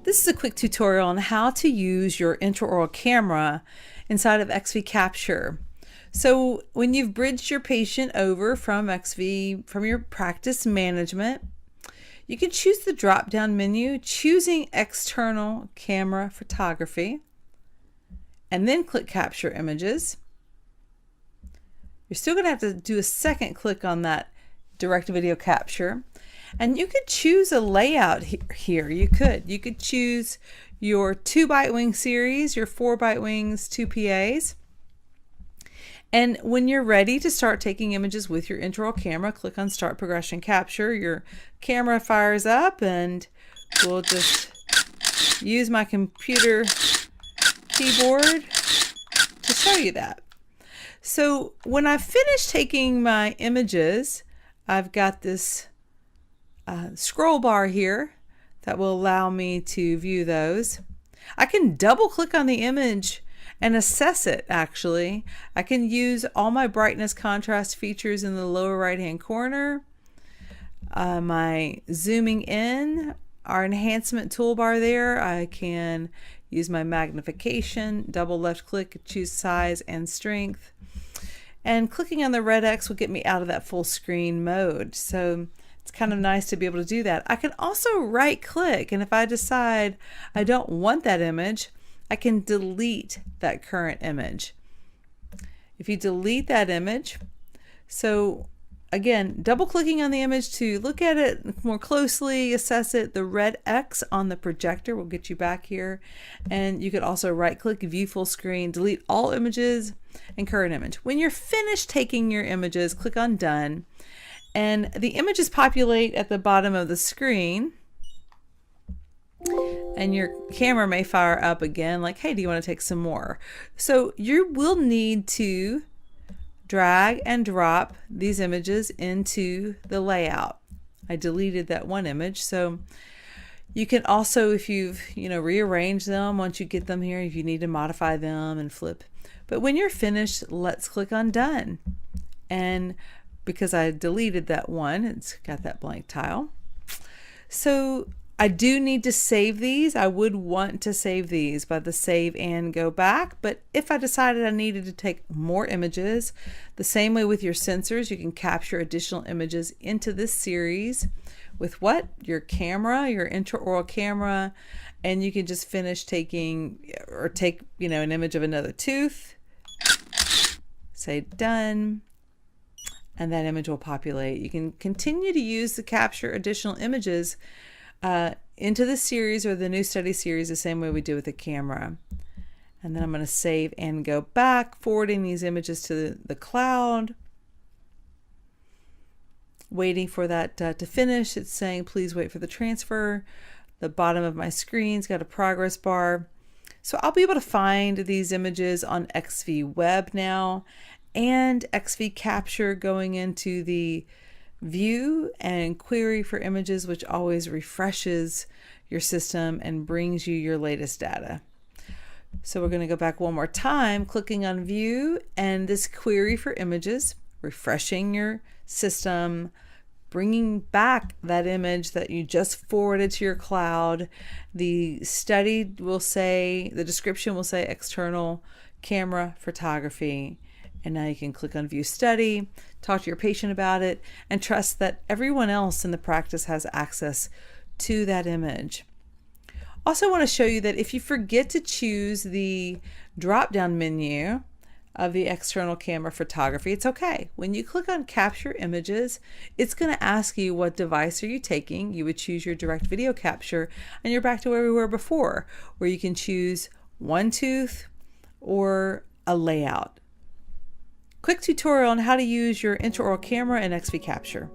This is a quick tutorial on how to use your intraoral camera inside of XVCapture. So when you've bridged your patient over from your practice management, you can choose the drop-down menu, choosing external camera photography, and then click capture images. You're still going to have to do a second click on that direct video capture. And you could choose a layout here. You could choose your 2 bite wing series, your 4 bite wings, 2 PAs. And when you're ready to start taking images with your intraoral camera, click on Start Progression Capture. Your camera fires up, and we'll just use my computer keyboard to show you that. So when I finish taking my images, I've got this scroll bar here that will allow me to view those. I can double click on the image and assess it. Actually, I can use all my brightness contrast features in the lower right hand corner, my zooming in, our enhancement toolbar there. I can use my magnification, double left click, choose size and strength, and clicking on the red X will get me out of that full screen mode. So it's kind of nice to be able to do that. I can also right click, and if I decide I don't want that image, I can delete that current image. If you delete that image, so again, double clicking on the image to look at it more closely, assess it, the red X on the projector will get you back here. And you could also right click, view full screen, delete all images and current image. When you're finished taking your images, click on done. And the images populate at the bottom of the screen, and your camera may fire up again like, hey, do you want to take some more? So you will need to drag and drop these images into the layout. I deleted that one image, so you can also, if you've rearrange them once you get them here, if you need to modify them and flip. But when you're finished, let's click on done. And because I deleted that one, it's got that blank tile. So I do need to save these. I would want to save these by the save and go back, but if I decided I needed to take more images, the same way with your sensors, you can capture additional images into this series with your camera, your intraoral camera, and you can just finish taking or take an image of another tooth, say done, and that image will populate. You can continue to use the capture additional images into the series or the new study series the same way we do with the camera. And then I'm going to save and go back, forwarding these images to the cloud, waiting for that to finish. It's saying please wait for the transfer. The bottom of my screen's got a progress bar. So I'll be able to find these images on XVWeb now, and XVCapture going into the view and query for images, which always refreshes your system and brings you your latest data. So we're going to go back one more time, clicking on view and this query for images, refreshing your system, bringing back that image that you just forwarded to your cloud. The study will say, the description will say external camera photography. And now you can click on View Study, talk to your patient about it, and trust that everyone else in the practice has access to that image. Also want to show you that if you forget to choose the drop-down menu of the external camera photography, it's okay. When you click on Capture Images, it's going to ask you what device are you taking. You would choose your direct video capture, and you're back to where we were before, where you can choose one tooth or a layout. Quick tutorial on how to use your intraoral camera in XVCapture.